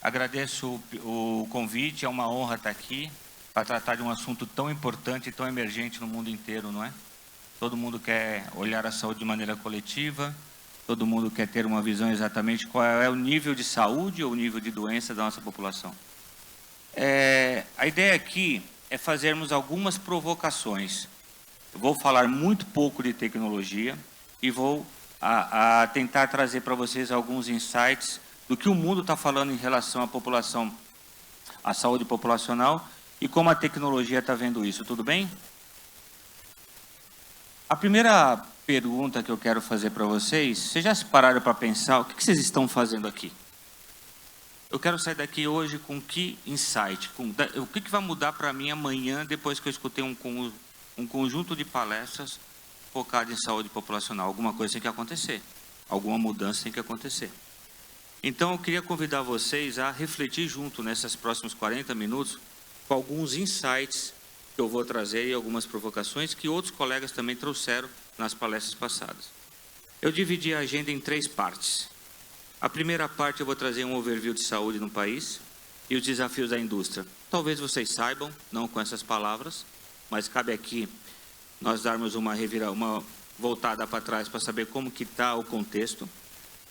Agradeço o convite, é uma honra estar aqui para tratar de um assunto tão importante e tão emergente no mundo inteiro, não é? Todo mundo quer olhar a saúde de maneira coletiva, todo mundo quer ter uma visão exatamente qual é o nível de saúde ou o nível de doença da nossa população. A ideia aqui é fazermos algumas provocações. Eu vou falar muito pouco de tecnologia e vou tentar trazer para vocês alguns insights do que o mundo está falando em relação à população, à saúde populacional e como a tecnologia está vendo isso. Tudo bem? A primeira pergunta que eu quero fazer para vocês, vocês já se pararam para pensar o que vocês estão fazendo aqui? Eu quero sair daqui hoje com que insight? O que vai mudar para mim amanhã, depois que eu escutei um conjunto de palestras focadas em saúde populacional? Alguma coisa tem que acontecer, alguma mudança tem que acontecer. Então, eu queria convidar vocês a refletir junto nesses próximos 40 minutos com alguns insights que eu vou trazer e algumas provocações que outros colegas também trouxeram nas palestras passadas. Eu dividi a agenda em 3 partes. A primeira parte eu vou trazer um overview de saúde no país e os desafios da indústria. Talvez vocês saibam, não com essas palavras, mas cabe aqui nós darmos uma voltada para trás para saber como que está o contexto.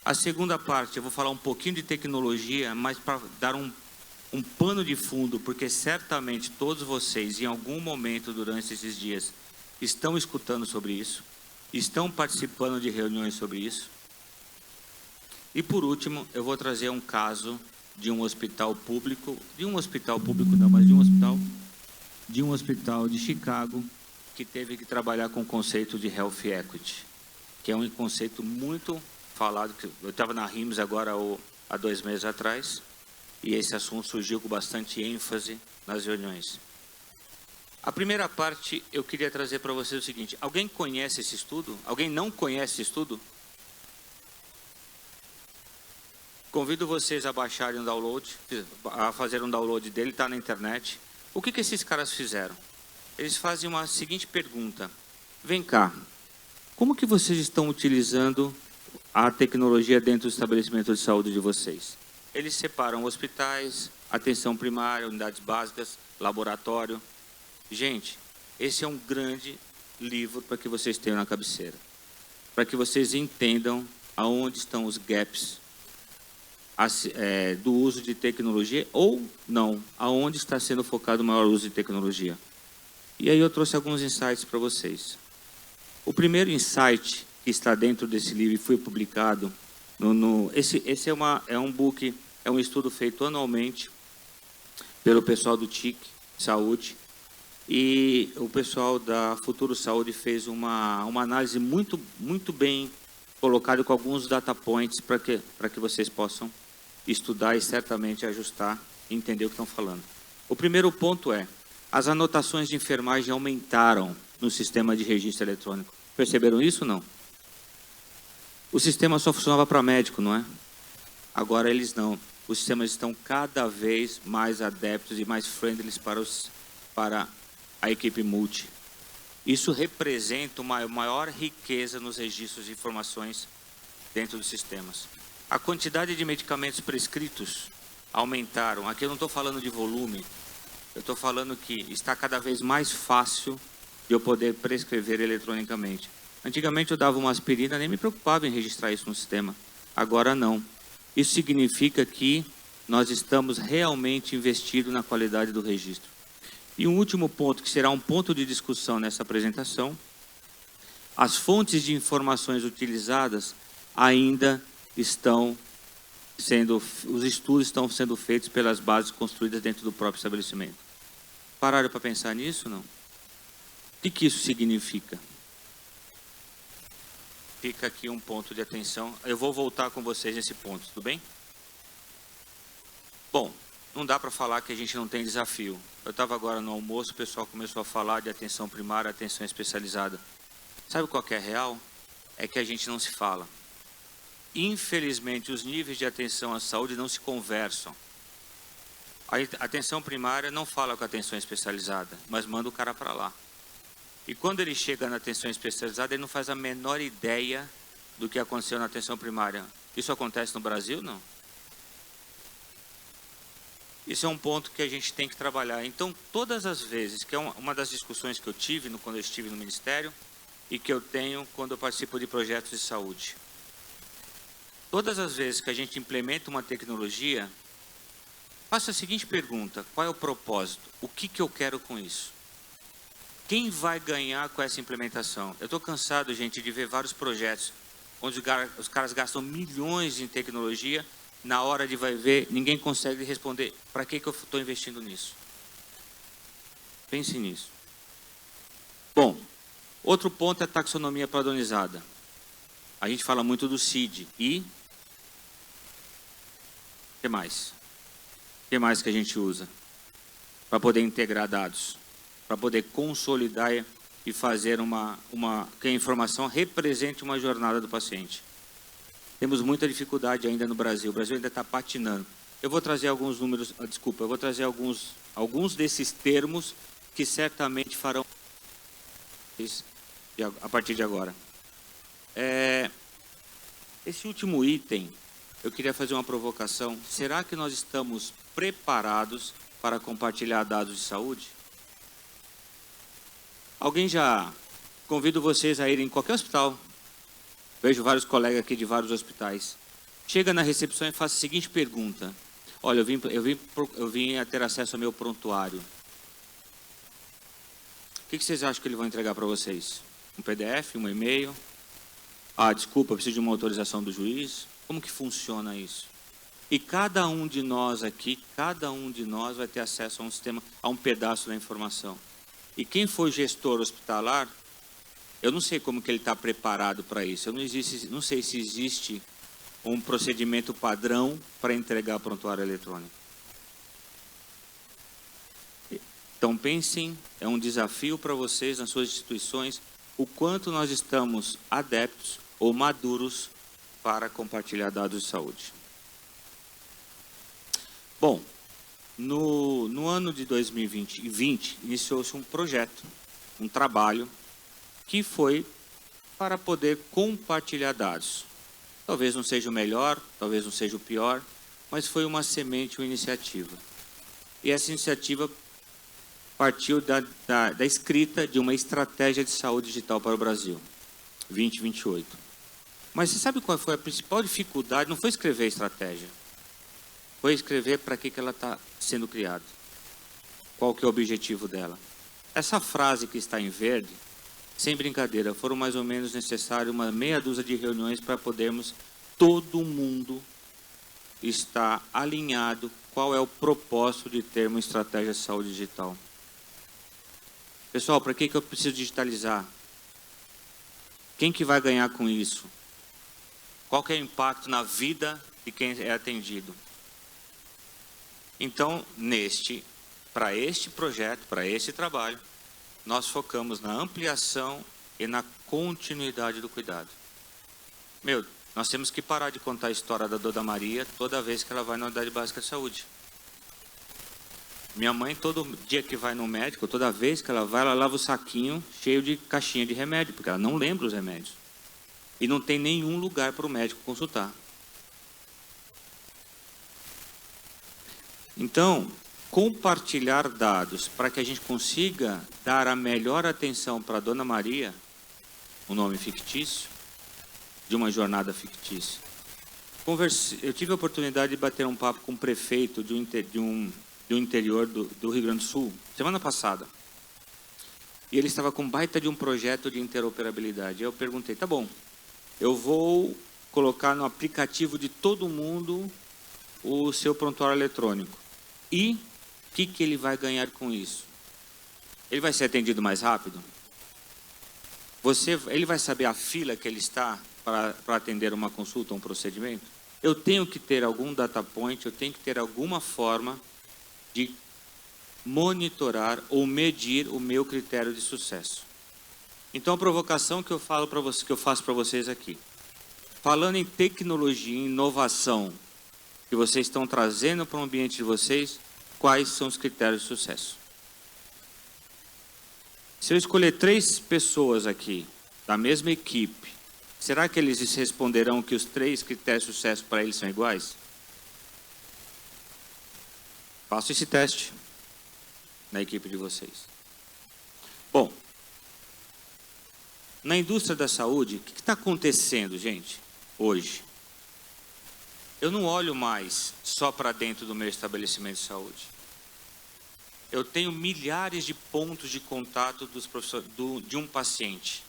A segunda parte, eu vou falar um pouquinho de tecnologia, mas para dar um pano de fundo, porque certamente todos vocês, em algum momento durante esses dias, estão escutando sobre isso, estão participando de reuniões sobre isso. E, por último, eu vou trazer um caso de um hospital público, mas de um hospital de Chicago, que teve que trabalhar com o conceito de Health Equity, que é um conceito muito falado, que eu estava na RIMS agora há 2 meses atrás, e esse assunto surgiu com bastante ênfase nas reuniões. A primeira parte, eu queria trazer para vocês o seguinte: alguém conhece esse estudo? Alguém não conhece esse estudo? Convido vocês a baixarem o download, a fazer um download dele, está na internet. O que esses caras fizeram? Eles fazem uma seguinte pergunta: vem cá, como que vocês estão utilizando a tecnologia dentro do estabelecimento de saúde de vocês? Eles separam hospitais, atenção primária, unidades básicas, laboratório. Gente, esse é um grande livro para que vocês tenham na cabeceira, para que vocês entendam aonde estão os gaps do uso de tecnologia ou não, aonde está sendo focado o maior uso de tecnologia. E aí eu trouxe alguns insights para vocês. O primeiro insight que está dentro desse livro e foi publicado, esse é um book, é um estudo feito anualmente pelo pessoal do TIC Saúde, e o pessoal da Futuro Saúde fez uma análise muito bem colocada com alguns data points para que vocês possam estudar e certamente ajustar e entender o que estão falando. O primeiro ponto é: as anotações de enfermagem aumentaram no sistema de registro eletrônico. Perceberam isso ou não? O sistema só funcionava para médico, não é? Agora eles não. Os sistemas estão cada vez mais adeptos e mais friendly para a equipe multi. Isso representa uma maior riqueza nos registros de informações dentro dos sistemas. A quantidade de medicamentos prescritos aumentaram. Aqui eu não estou falando de volume, eu estou falando que está cada vez mais fácil de eu poder prescrever eletronicamente. Antigamente eu dava uma aspirina, nem me preocupava em registrar isso no sistema. Agora não. Isso significa que nós estamos realmente investindo na qualidade do registro. E um último ponto, que será um ponto de discussão nessa apresentação: as fontes de informações utilizadas ainda estão sendo, os estudos estão sendo feitos pelas bases construídas dentro do próprio estabelecimento. Pararam para pensar nisso, não? O que isso significa? Fica aqui um ponto de atenção. Eu vou voltar com vocês nesse ponto, tudo bem? Bom, não dá para falar que a gente não tem desafio. Eu estava agora no almoço, o pessoal começou a falar de atenção primária, atenção especializada. Sabe qual que é real? É que a gente não se fala. Infelizmente, os níveis de atenção à saúde não se conversam. A atenção primária não fala com a atenção especializada, mas manda o cara para lá. E quando ele chega na atenção especializada, ele não faz a menor ideia do que aconteceu na atenção primária. Isso acontece no Brasil, não? Esse é um ponto que a gente tem que trabalhar. Então, todas as vezes, que é uma das discussões que eu tive quando eu estive no Ministério e que eu tenho quando eu participo de projetos de saúde. Todas as vezes que a gente implementa uma tecnologia, faça a seguinte pergunta: qual é o propósito? O que eu quero com isso? Quem vai ganhar com essa implementação? Eu estou cansado, gente, de ver vários projetos onde os caras gastam milhões em tecnologia. Na hora de vai ver, ninguém consegue responder para que eu estou investindo nisso. Pense nisso. Bom, outro ponto é a taxonomia padronizada. A gente fala muito do CID e... O que mais? O que mais que a gente usa? Para poder integrar dados, para poder consolidar e fazer que a informação represente uma jornada do paciente. Temos muita dificuldade ainda no Brasil. O Brasil ainda está patinando. Eu vou trazer alguns números, desculpa, eu vou trazer alguns desses termos que certamente farão a partir de agora. Esse último item, eu queria fazer uma provocação. Será que nós estamos preparados para compartilhar dados de saúde? Alguém já... Convido vocês a irem em qualquer hospital. Vejo vários colegas aqui de vários hospitais. Chega na recepção e faz a seguinte pergunta: olha, eu vim a ter acesso ao meu prontuário. O que vocês acham que eles vão entregar para vocês? Um PDF, um e-mail? Ah, desculpa, eu preciso de uma autorização do juiz. Como que funciona isso? E cada um de nós aqui, cada um de nós vai ter acesso a um sistema, a um pedaço da informação. E quem for gestor hospitalar, eu não sei como que ele está preparado para isso. Eu não sei se existe um procedimento padrão para entregar prontuário eletrônico. Então pensem, é um desafio para vocês nas suas instituições, o quanto nós estamos adeptos ou maduros para compartilhar dados de saúde. Bom, no ano de 2020, iniciou-se um projeto, um trabalho, que foi para poder compartilhar dados. Talvez não seja o melhor, talvez não seja o pior, mas foi uma semente, uma iniciativa. E essa iniciativa partiu da escrita de uma estratégia de saúde digital para o Brasil, 2028. Mas você sabe qual foi a principal dificuldade? Não foi escrever a estratégia, foi escrever para que ela está sendo criada. Qual que é o objetivo dela? Essa frase que está em verde, sem brincadeira, foram mais ou menos necessárias uma meia dúzia de reuniões para podermos, todo mundo estar alinhado qual é o propósito de ter uma estratégia de saúde digital. Pessoal, para que eu preciso digitalizar? Quem que vai ganhar com isso? Qual que é o impacto na vida de quem é atendido? Então, para este projeto, para este trabalho, nós focamos na ampliação e na continuidade do cuidado. Nós temos que parar de contar a história da Dona Maria toda vez que ela vai na unidade básica de saúde. Minha mãe, todo dia que vai no médico, toda vez que ela vai, ela lava o saquinho cheio de caixinha de remédio, porque ela não lembra os remédios. E não tem nenhum lugar para o médico consultar. Então, compartilhar dados para que a gente consiga dar a melhor atenção para a Dona Maria, um nome fictício, de uma jornada fictícia. Eu tive a oportunidade de bater um papo com o prefeito do interior do Rio Grande do Sul, semana passada. E ele estava com baita de um projeto de interoperabilidade. Eu perguntei, tá bom, eu vou colocar no aplicativo de todo mundo o seu prontuário eletrônico. E o que ele vai ganhar com isso? Ele vai ser atendido mais rápido? Ele vai saber a fila que ele está para atender uma consulta, um procedimento? Eu tenho que ter algum data point, eu tenho que ter alguma forma de monitorar ou medir o meu critério de sucesso. Então, a provocação que eu faço para vocês aqui. Falando em tecnologia e inovação que vocês estão trazendo para o ambiente de vocês, quais são os critérios de sucesso? Se eu escolher 3 pessoas aqui, da mesma equipe, será que eles responderão que os 3 critérios de sucesso para eles são iguais? Faço esse teste na equipe de vocês. Bom, na indústria da saúde, o que está acontecendo, gente, hoje? Eu não olho mais só para dentro do meu estabelecimento de saúde. Eu tenho milhares de pontos de contato de um paciente.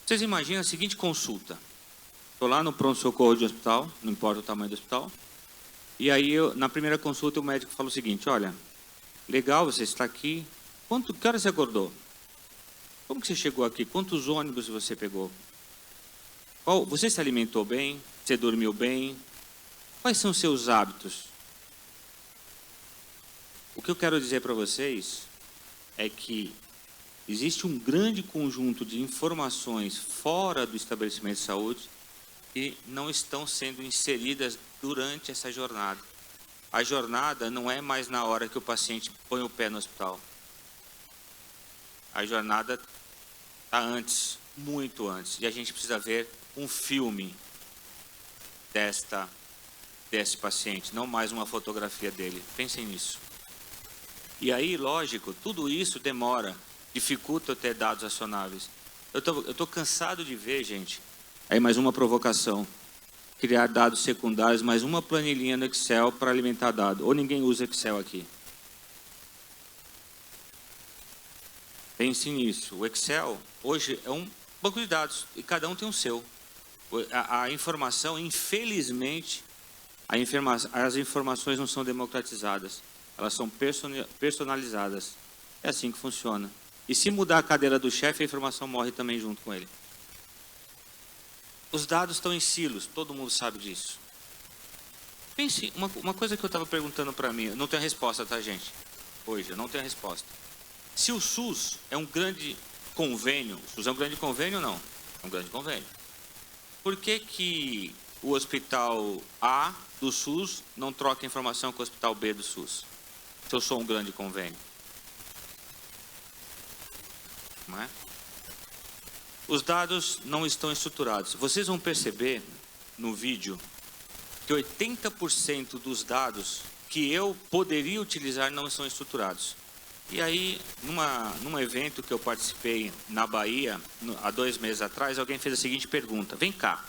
Vocês imaginam a seguinte consulta. Estou lá no pronto-socorro de hospital, não importa o tamanho do hospital. E aí, na primeira consulta, o médico fala o seguinte: olha, legal, você está aqui. Que hora você acordou? Como que você chegou aqui? Quantos ônibus você pegou? Você se alimentou bem? Você dormiu bem? Quais são os seus hábitos? O que eu quero dizer para vocês é que existe um grande conjunto de informações fora do estabelecimento de saúde que não estão sendo inseridas durante essa jornada. A jornada não é mais na hora que o paciente põe o pé no hospital. A jornada está antes, muito antes. E a gente precisa ver um filme desse paciente, não mais uma fotografia dele. Pensem nisso. E aí, lógico, tudo isso demora, dificulta eu ter dados acionáveis. Eu tô cansado de ver, gente, aí mais uma provocação, criar dados secundários, mais uma planilhinha no Excel para alimentar dado. Ou ninguém usa Excel aqui. Pense nisso. O Excel, hoje, é um banco de dados, e cada um tem o seu. A informação, infelizmente, as informações não são democratizadas. Elas são personalizadas. É assim que funciona. E se mudar a cadeira do chefe, a informação morre também junto com ele. Os dados estão em silos, todo mundo sabe disso. Pense, uma coisa que eu estava perguntando para mim, eu não tenho a resposta, tá, gente? Hoje, eu não tenho a resposta. Se o SUS é um grande convênio, o SUS é um grande convênio ou não? É um grande convênio. Por que o hospital A do SUS não troca informação com o hospital B do SUS? Se eu sou um grande convênio. Não é? Os dados não estão estruturados. Vocês vão perceber no vídeo que 80% dos dados que eu poderia utilizar não são estruturados. E aí, num evento que eu participei na Bahia, há 2 meses atrás, alguém fez a seguinte pergunta: vem cá,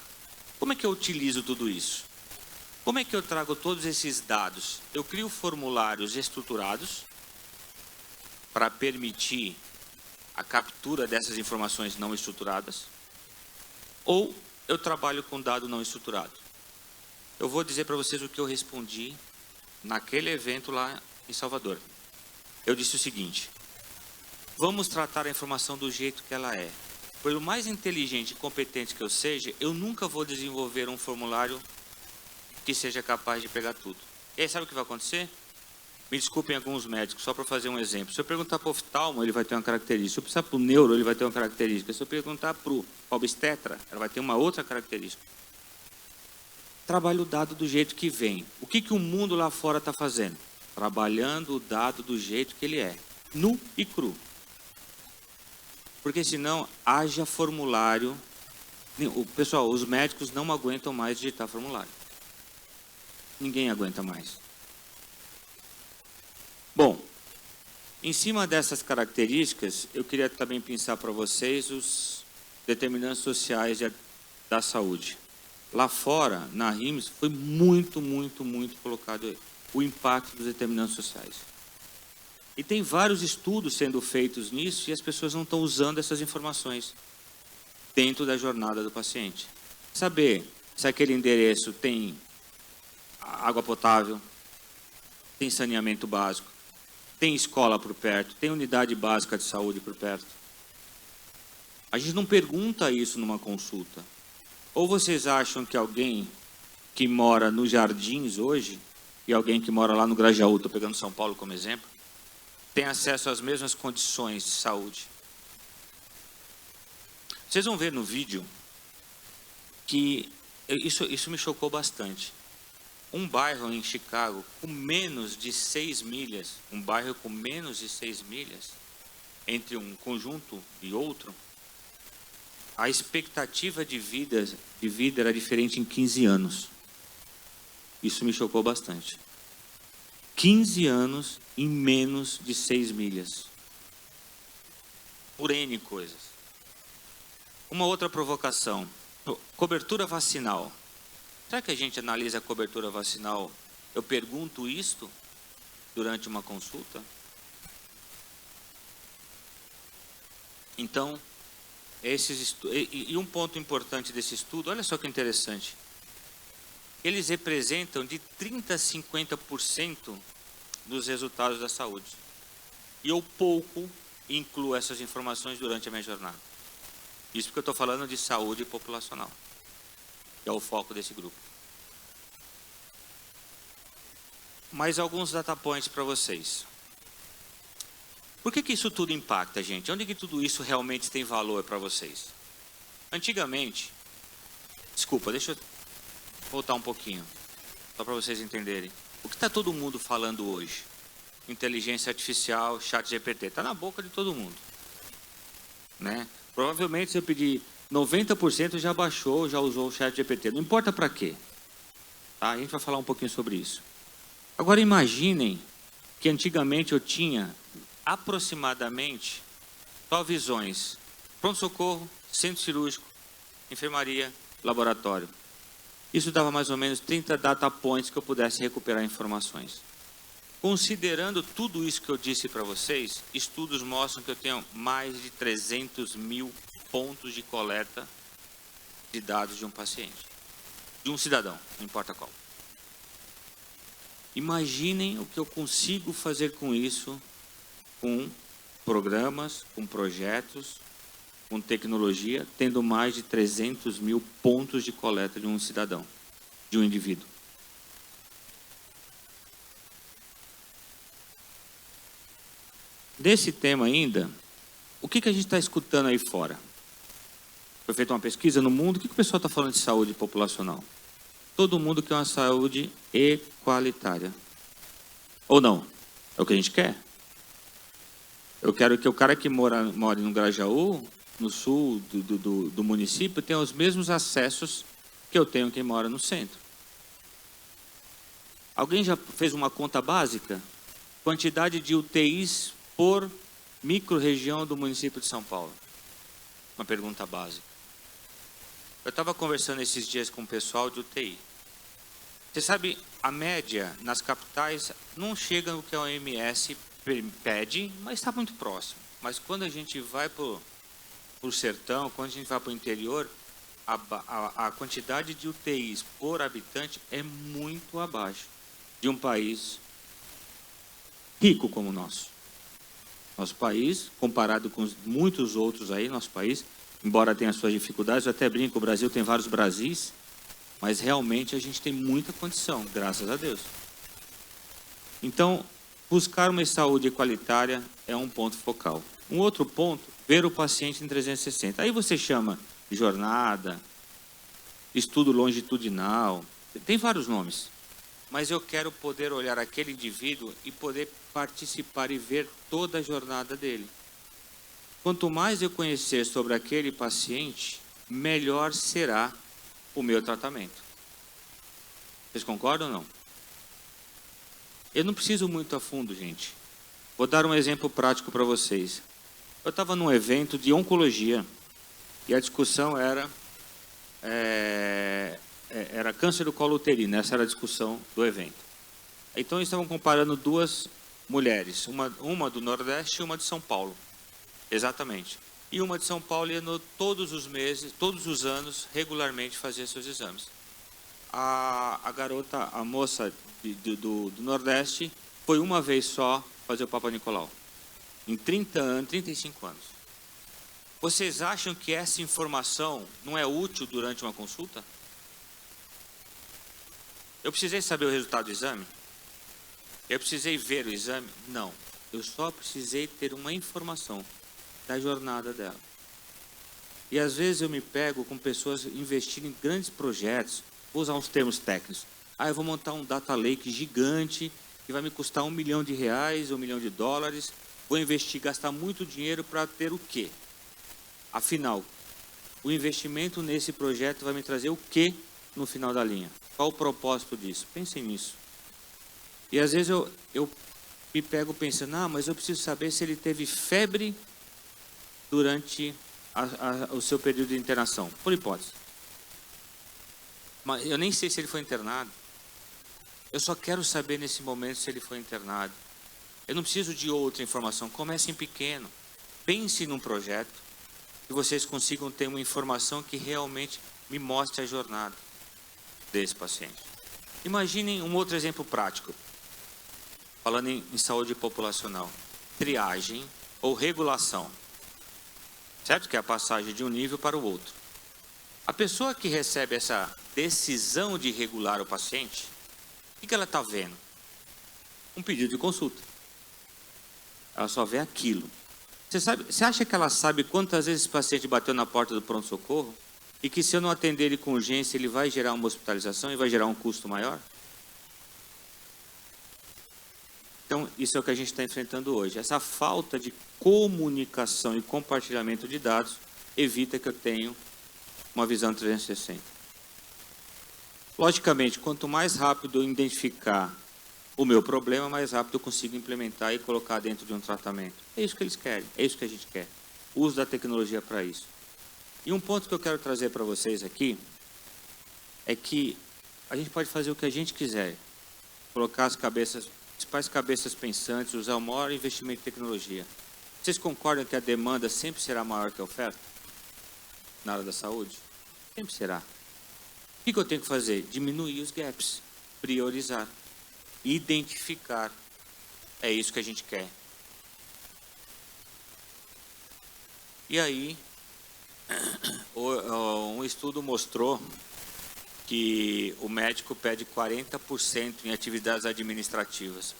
como é que eu utilizo tudo isso? Como é que eu trago todos esses dados? Eu crio formulários estruturados para permitir a captura dessas informações não estruturadas, ou eu trabalho com dado não estruturado? Eu vou dizer para vocês o que eu respondi naquele evento lá em Salvador. Eu disse o seguinte: vamos tratar a informação do jeito que ela é. Pelo mais inteligente e competente que eu seja, eu nunca vou desenvolver um formulário que seja capaz de pegar tudo. E aí, sabe o que vai acontecer? Me desculpem alguns médicos, só para fazer um exemplo. Se eu perguntar para o oftalmo, ele vai ter uma característica. Se eu precisar para o neuro, ele vai ter uma característica. Se eu perguntar para o obstetra, ela vai ter uma outra característica. Trabalho o dado do jeito que vem. O que o mundo lá fora está fazendo? Trabalhando o dado do jeito que ele é. Nu e cru. Porque senão, haja formulário. Pessoal, os médicos não aguentam mais digitar formulário. Ninguém aguenta mais. Bom, em cima dessas características, eu queria também pensar para vocês os determinantes sociais da saúde. Lá fora, na RIMS, foi muito colocado o impacto dos determinantes sociais. E tem vários estudos sendo feitos nisso e as pessoas não estão usando essas informações dentro da jornada do paciente. Saber se aquele endereço tem água potável, tem saneamento básico, tem escola por perto, tem unidade básica de saúde por perto. A gente não pergunta isso numa consulta. Ou vocês acham que alguém que mora nos Jardins hoje e alguém que mora lá no Grajaú, estou pegando São Paulo como exemplo, tem acesso às mesmas condições de saúde? Vocês vão ver no vídeo que isso me chocou bastante. Um bairro em Chicago com menos de 6 milhas, um bairro com menos de 6 milhas, entre um conjunto e outro, a expectativa de vida era diferente em 15 anos. Isso me chocou bastante. 15 anos em menos de 6 milhas. Por N coisas. Uma outra provocação. Cobertura vacinal. Será que a gente analisa a cobertura vacinal? Eu pergunto isto durante uma consulta? Então, e um ponto importante desse estudo, olha só que interessante. Eles representam de 30% a 50% dos resultados da saúde. E eu pouco incluo essas informações durante a minha jornada. Isso porque eu estou falando de saúde populacional, que é o foco desse grupo. Mais alguns data points para vocês. Por que isso tudo impacta, gente? Onde que tudo isso realmente tem valor para vocês? Antigamente, desculpa, deixa eu voltar um pouquinho, só para vocês entenderem. O que está todo mundo falando hoje? Inteligência artificial, chat GPT, está na boca de todo mundo. Né? Provavelmente, se eu pedir 90% já baixou, já usou o chat GPT. Não importa para quê. Tá? A gente vai falar um pouquinho sobre isso. Agora, imaginem que antigamente eu tinha aproximadamente só visões: pronto-socorro, centro cirúrgico, enfermaria, laboratório. Isso dava mais ou menos 30 data points que eu pudesse recuperar informações. Considerando tudo isso que eu disse para vocês, estudos mostram que eu tenho mais de 300 mil pontos de coleta de dados de um paciente, de um cidadão, não importa qual. Imaginem o que eu consigo fazer com isso, com programas, com projetos, com tecnologia, tendo mais de 300 mil pontos de coleta de um cidadão, de um indivíduo. Desse tema ainda, o que a gente está escutando aí fora? Foi feita uma pesquisa no mundo, o que o pessoal está falando de saúde populacional? Todo mundo quer uma saúde equalitária. Ou não? É o que a gente quer? Eu quero que o cara que mora no Grajaú, no sul do município, tenha os mesmos acessos que eu tenho quem mora no centro. Alguém já fez uma conta básica? Quantidade de UTIs por micro-região do município de São Paulo. Uma pergunta básica. Eu estava conversando esses dias com o pessoal de UTI. Você sabe, a média nas capitais não chega no que a OMS pede, mas está muito próximo. Mas quando a gente vai para o sertão, quando a gente vai para o interior, a quantidade de UTIs por habitante é muito abaixo de um país rico como o nosso. Nosso país, comparado com muitos outros aí, nosso país, embora tenha suas dificuldades, eu até brinco, o Brasil tem vários Brasis, mas realmente a gente tem muita condição, graças a Deus. Então, buscar uma saúde equalitária é um ponto focal. Um outro ponto, ver o paciente em 360. Aí você chama de jornada, estudo longitudinal, tem vários nomes. Mas eu quero poder olhar aquele indivíduo e poder participar e ver toda a jornada dele. Quanto mais eu conhecer sobre aquele paciente, melhor será o meu tratamento. Vocês concordam ou não? Eu não preciso muito a fundo, gente. Vou dar um exemplo prático para vocês. Eu estava num evento de oncologia e a discussão era câncer do colo uterino. Essa era a discussão do evento. Então, eles estavam comparando duas mulheres, uma do Nordeste e uma de São Paulo. Exatamente. E uma de São Paulo ia todos os meses, todos os anos, regularmente fazer seus exames. A garota, a moça do Nordeste, foi uma vez só fazer o Papa Nicolau. Em 30 anos, 35 anos. Vocês acham que essa informação não é útil durante uma consulta? Eu precisei saber o resultado do exame? Eu precisei ver o exame? Não. Eu só precisei ter uma informação da jornada dela. E às vezes eu me pego com pessoas investindo em grandes projetos, vou usar uns termos técnicos. Eu vou montar um data lake gigante, que vai me custar R$1 milhão, $1 milhão, vou investir, gastar muito dinheiro para ter o quê? Afinal, o investimento nesse projeto vai me trazer o quê no final da linha? Qual o propósito disso? Pensem nisso. E às vezes eu me pego pensando, mas eu preciso saber se ele teve febre durante o seu período de internação, por hipótese. Mas eu nem sei se ele foi internado. Eu só quero saber nesse momento se ele foi internado. Eu não preciso de outra informação. Comece em pequeno. Pense num projeto que vocês consigam ter uma informação que realmente me mostre a jornada desse paciente. Imaginem um outro exemplo prático. Falando em saúde populacional. Triagem ou regulação. Certo? Que é a passagem de um nível para o outro. A pessoa que recebe essa decisão de regular o paciente, o que ela está vendo? Um pedido de consulta. Ela só vê aquilo. Você acha que ela sabe quantas vezes esse paciente bateu na porta do pronto-socorro? E que se eu não atender ele com urgência, ele vai gerar uma hospitalização e vai gerar um custo maior? Então, isso é o que a gente está enfrentando hoje. Essa falta de comunicação e compartilhamento de dados evita que eu tenha uma visão 360. Logicamente, quanto mais rápido eu identificar o meu problema, mais rápido eu consigo implementar e colocar dentro de um tratamento. É isso que eles querem, é isso que a gente quer. O uso da tecnologia para isso. E um ponto que eu quero trazer para vocês aqui é que a gente pode fazer o que a gente quiser. Colocar as principais cabeças pensantes, usar o maior investimento em tecnologia. Vocês concordam que a demanda sempre será maior que a oferta? Na área da saúde? Sempre será. O que eu tenho que fazer? Diminuir os gaps, priorizar, identificar. É isso que a gente quer. E aí, um estudo mostrou que o médico perde 40% em atividades administrativas.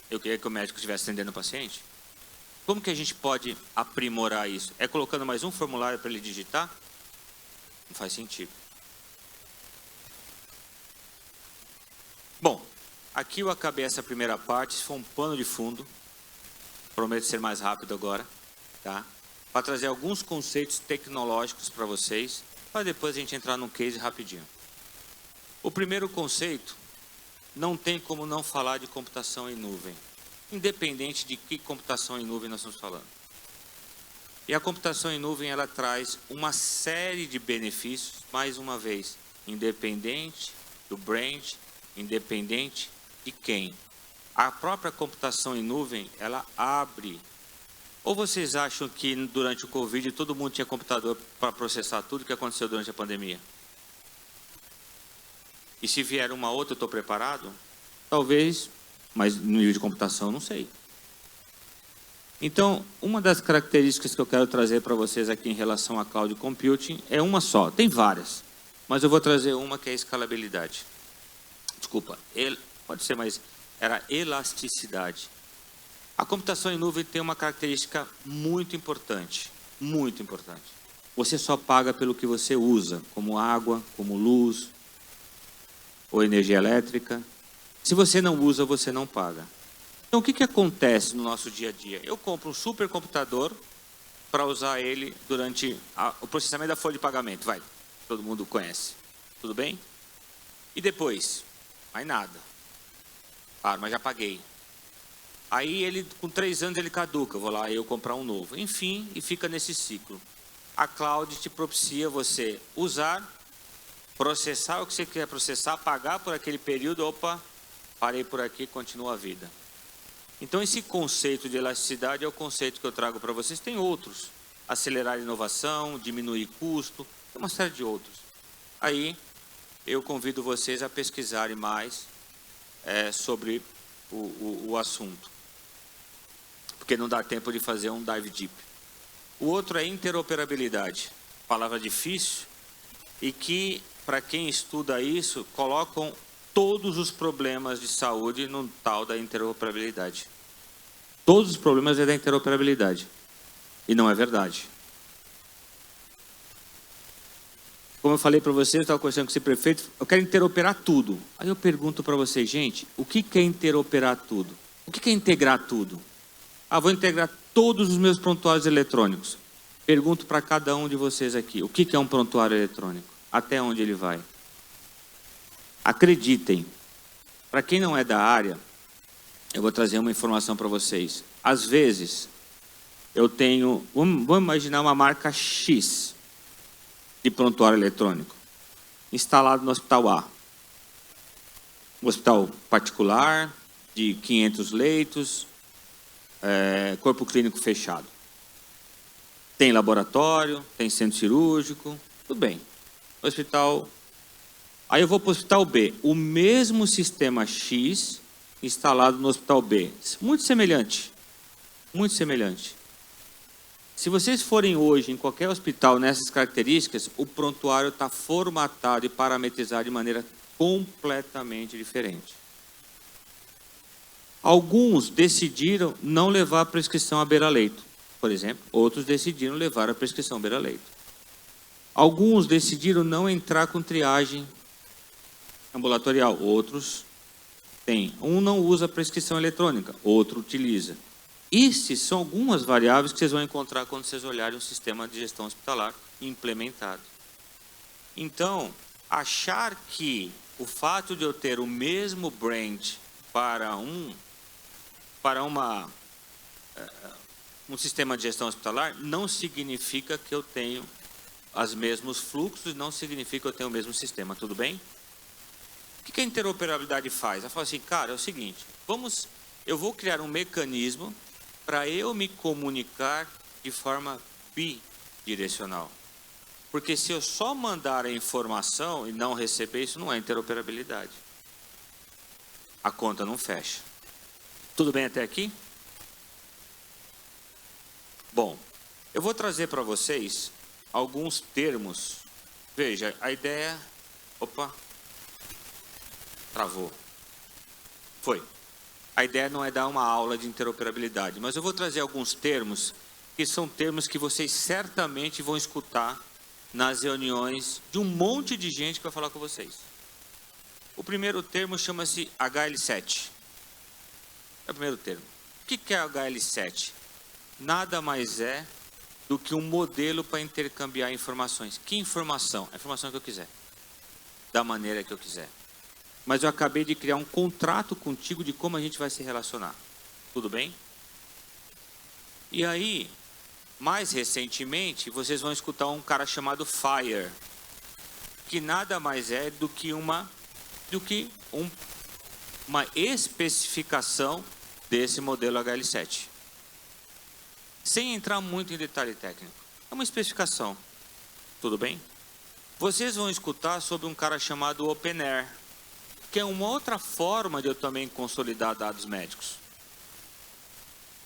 Eu queria que o médico estivesse atendendo o paciente. Como que a gente pode aprimorar isso? É colocando mais um formulário para ele digitar? Não faz sentido. Bom, aqui eu acabei essa primeira parte, isso foi um pano de fundo. Prometo ser mais rápido agora, tá? Para trazer alguns conceitos tecnológicos para vocês, para depois a gente entrar num case rapidinho. O primeiro conceito, não tem como não falar de computação em nuvem, independente de que computação em nuvem nós estamos falando. E a computação em nuvem, ela traz uma série de benefícios, mais uma vez, independente do brand, independente de quem. A própria computação em nuvem, ela abre. Ou vocês acham que durante o Covid todo mundo tinha computador para processar tudo que aconteceu durante a pandemia? E se vier uma outra, eu estou preparado? Talvez, mas no nível de computação, não sei. Então, uma das características que eu quero trazer para vocês aqui em relação a Cloud Computing é uma só. Tem várias, mas eu vou trazer uma que é a escalabilidade. Desculpa, pode ser, mas era elasticidade. A computação em nuvem tem uma característica muito importante, muito importante. Você só paga pelo que você usa, como água, como luz, ou energia elétrica. Se você não usa, você não paga. Então, o que acontece no nosso dia a dia? Eu compro um supercomputador para usar ele durante o processamento da folha de pagamento. Vai, todo mundo conhece. Tudo bem? E depois? Mais nada. Claro, mas já paguei. Aí, ele, com 3 anos, ele caduca. Eu vou lá e eu comprar um novo. Enfim, e fica nesse ciclo. A cloud te propicia você usar, processar o que você quer processar, pagar por aquele período. Opa, parei por aqui, continua a vida. Então, esse conceito de elasticidade é o conceito que eu trago para vocês. Tem outros. Acelerar a inovação, diminuir custo, tem uma série de outros. Aí, eu convido vocês a pesquisarem mais sobre o assunto. Porque não dá tempo de fazer um dive deep. O outro é interoperabilidade. Palavra difícil. E que, para quem estuda isso, colocam todos os problemas de saúde no tal da interoperabilidade. Todos os problemas é da interoperabilidade. E não é verdade. Como eu falei para vocês, eu estava conversando com esse prefeito, eu quero interoperar tudo. Aí eu pergunto para vocês, gente, o que é interoperar tudo? O que é integrar tudo? Vou integrar todos os meus prontuários eletrônicos. Pergunto para cada um de vocês aqui, o que é um prontuário eletrônico? Até onde ele vai? Acreditem, Para quem não é da área, eu vou trazer uma informação para vocês. Às vezes, eu tenho, vamos imaginar uma marca X de prontuário eletrônico, instalado no hospital A. Um hospital particular, de 500 leitos, corpo clínico fechado. Tem laboratório, tem centro cirúrgico, tudo bem. Hospital. Aí eu vou para o hospital B. O mesmo sistema X instalado no hospital B. Muito semelhante. Muito semelhante. Se vocês forem hoje em qualquer hospital nessas características, o prontuário está formatado e parametrizado de maneira completamente diferente. Alguns decidiram não levar a prescrição à beira-leito, por exemplo. Outros decidiram levar a prescrição à beira-leito. Alguns decidiram não entrar com triagem ambulatorial. Outros têm. Um não usa prescrição eletrônica, outro utiliza. Essas são algumas variáveis que vocês vão encontrar quando vocês olharem o sistema de gestão hospitalar implementado. Então, achar que o fato de eu ter o mesmo brand para um sistema de gestão hospitalar não significa que eu tenho os mesmos fluxos, não significa que eu tenho o mesmo sistema, tudo bem? O que a interoperabilidade faz? Ela fala assim, cara, é o seguinte, eu vou criar um mecanismo para eu me comunicar de forma bidirecional. Porque se eu só mandar a informação e não receber, isso não é interoperabilidade. A conta não fecha. Tudo bem até aqui? Bom, eu vou trazer para vocês alguns termos. Veja, a ideia... Opa! Travou. Foi. A ideia não é dar uma aula de interoperabilidade, mas eu vou trazer alguns termos que são termos que vocês certamente vão escutar nas reuniões de um monte de gente que vai falar com vocês. O primeiro termo chama-se HL7. É o primeiro termo. O que é HL7? Nada mais é do que um modelo para intercambiar informações. Que informação? A informação que eu quiser. Da maneira que eu quiser. Mas eu acabei de criar um contrato contigo de como a gente vai se relacionar. Tudo bem? E aí, mais recentemente, vocês vão escutar um cara chamado FHIR, que nada mais é do que uma especificação desse modelo HL7. Sem entrar muito em detalhe técnico. É uma especificação. Tudo bem? Vocês vão escutar sobre um cara chamado OpenAir, que é uma outra forma de eu também consolidar dados médicos.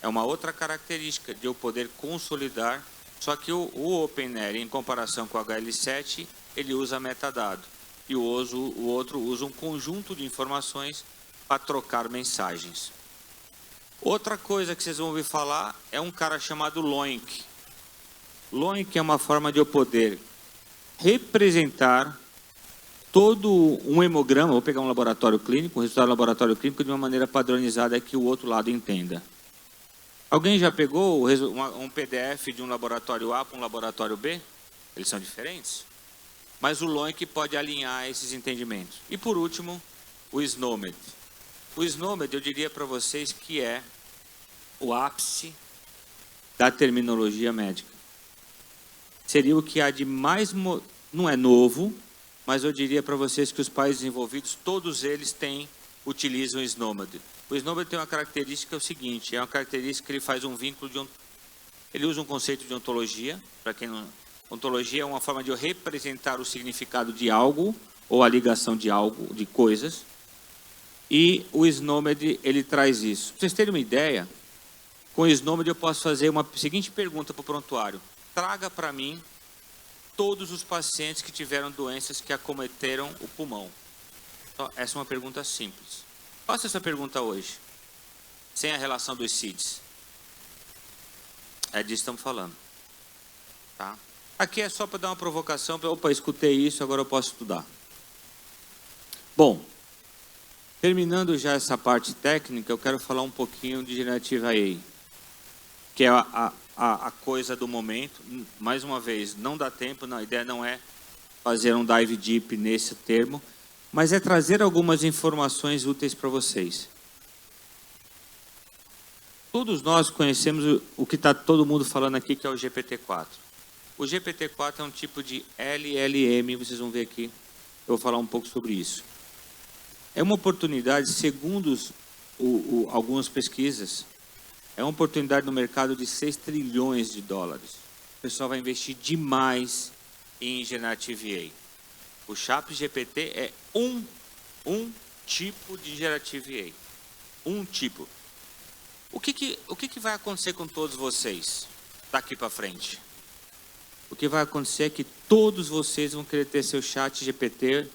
É uma outra característica de eu poder consolidar, só que o OpenAir, em comparação com o HL7, ele usa metadado. E o outro usa um conjunto de informações para trocar mensagens. Outra coisa que vocês vão ouvir falar é um cara chamado LOINC. LOINC é uma forma de eu poder representar todo um hemograma, vou pegar um laboratório clínico, um resultado do laboratório clínico de uma maneira padronizada que o outro lado entenda. Alguém já pegou um PDF de um laboratório A para um laboratório B? Eles são diferentes. Mas o LOINC pode alinhar esses entendimentos. E por último, o SNOMED. O SNOMED eu diria para vocês que é o ápice da terminologia médica. Seria o que há de mais... Não é novo, mas eu diria para vocês que os países envolvidos, todos eles utilizam o SNOMED. O SNOMED tem uma característica, é o seguinte, é uma característica que ele faz um vínculo de... Ele usa um conceito de ontologia, para quem não... Ontologia é uma forma de eu representar o significado de algo, ou a ligação de algo, de coisas, e o SNOMED, ele traz isso. Para vocês terem uma ideia, com o SNOMED eu posso fazer uma seguinte pergunta para o prontuário. Traga para mim todos os pacientes que tiveram doenças que acometeram o pulmão. Então, essa é uma pergunta simples. Faça essa pergunta hoje, sem a relação dos CIDs. É disso que estamos falando. Tá? Aqui é só para dar uma provocação, opa, escutei isso, agora eu posso estudar. Bom, terminando já essa parte técnica, eu quero falar um pouquinho de Generative AI, que é a coisa do momento. Mais uma vez, não dá tempo, a ideia não é fazer um dive deep nesse termo, mas é trazer algumas informações úteis para vocês. Todos nós conhecemos o que está todo mundo falando aqui, que é o GPT-4. O GPT-4 é um tipo de LLM, vocês vão ver aqui, eu vou falar um pouco sobre isso. É uma oportunidade, segundo algumas pesquisas, é uma oportunidade no mercado de 6 trilhões de dólares. O pessoal vai investir demais em Generative AI. O ChatGPT é um tipo de Generative AI. Um tipo. O que vai acontecer com todos vocês daqui para frente? O que vai acontecer é que todos vocês vão querer ter seu ChatGPT,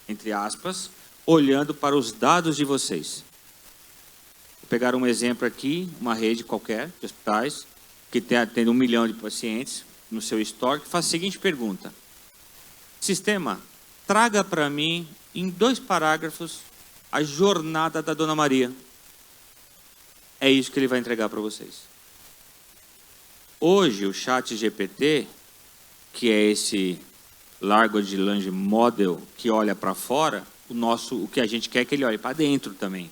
entre aspas, olhando para os dados de vocês. Vou pegar um exemplo aqui, uma rede qualquer de hospitais, que tem 1 milhão de pacientes no seu estoque, faz a seguinte pergunta. Sistema, traga para mim, em 2 parágrafos, a jornada da Dona Maria. É isso que ele vai entregar para vocês. Hoje, o ChatGPT, que é esse Large Language Model que olha para fora, o que a gente quer é que ele olhe para dentro também.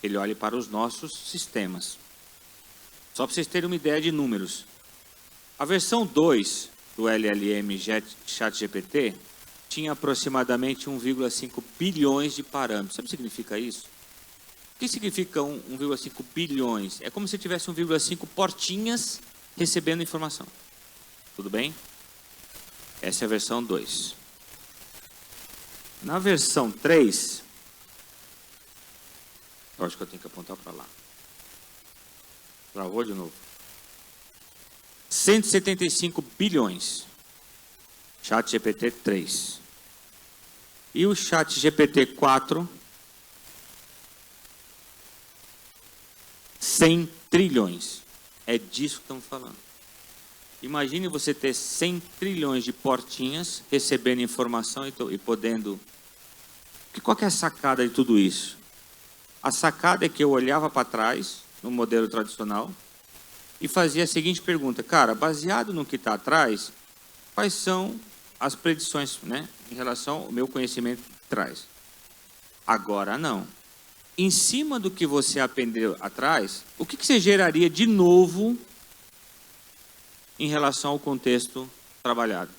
Ele olhe para os nossos sistemas. Só para vocês terem uma ideia de números. A versão 2 do LLM ChatGPT tinha aproximadamente 1,5 bilhões de parâmetros. Sabe o que significa isso? O que significa 1,5 bilhões? É como se tivesse 1,5 portinhas recebendo informação. Tudo bem? Essa é a versão 2. Na versão 3, eu acho que eu tenho que apontar para lá. Travou de novo. 175 bilhões. ChatGPT 3. E o ChatGPT 4, 100 trilhões. É disso que estamos falando. Imagine você ter 100 trilhões de portinhas recebendo informação e podendo... Qual que é a sacada de tudo isso? A sacada é que eu olhava para trás, no modelo tradicional, e fazia a seguinte pergunta. Cara, baseado no que está atrás, quais são as predições, né, em relação ao meu conhecimento que traz? Agora não. Em cima do que você aprendeu atrás, o que você geraria de novo em relação ao contexto trabalhado?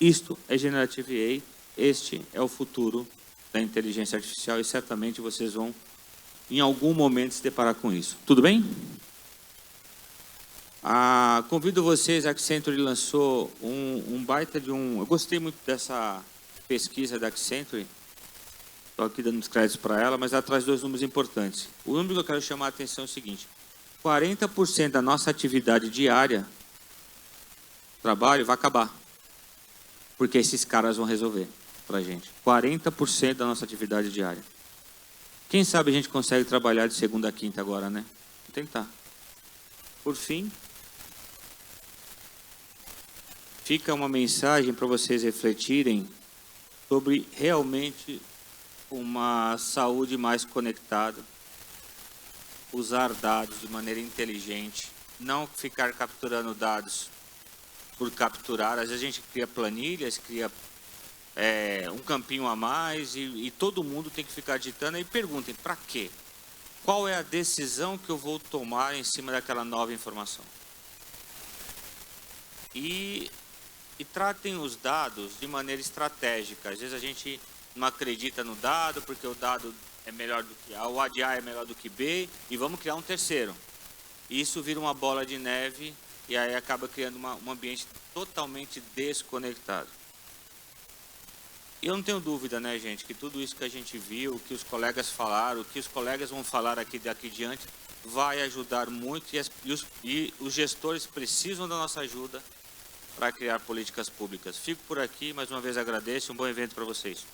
Isto é Generative AI, este é o futuro da inteligência artificial e certamente vocês vão, em algum momento, se deparar com isso. Tudo bem? Convido vocês, a Accenture lançou um baita de um... Eu gostei muito dessa pesquisa da Accenture, estou aqui dando os créditos para ela, mas ela traz 2 números importantes. O número que eu quero chamar a atenção é o seguinte: 40% da nossa atividade diária, trabalho, vai acabar, porque esses caras vão resolver para a gente. 40% da nossa atividade diária. Quem sabe a gente consegue trabalhar de segunda a quinta agora, né? Vou tentar. Por fim, fica uma mensagem para vocês refletirem sobre realmente uma saúde mais conectada, usar dados de maneira inteligente, não ficar capturando dados por capturar. Às vezes a gente cria planilhas, cria um campinho a mais e todo mundo tem que ficar digitando. E perguntem, para quê? Qual é a decisão que eu vou tomar em cima daquela nova informação? E tratem os dados de maneira estratégica. Às vezes a gente não acredita no dado porque o dado é melhor do que A, o A de A é melhor do que B, e vamos criar um terceiro. Isso vira uma bola de neve e aí acaba criando um ambiente totalmente desconectado. E eu não tenho dúvida, né, gente, que tudo isso que a gente viu, o que os colegas falaram, o que os colegas vão falar aqui daqui diante, vai ajudar muito e os gestores precisam da nossa ajuda para criar políticas públicas. Fico por aqui, mais uma vez agradeço, um bom evento para vocês.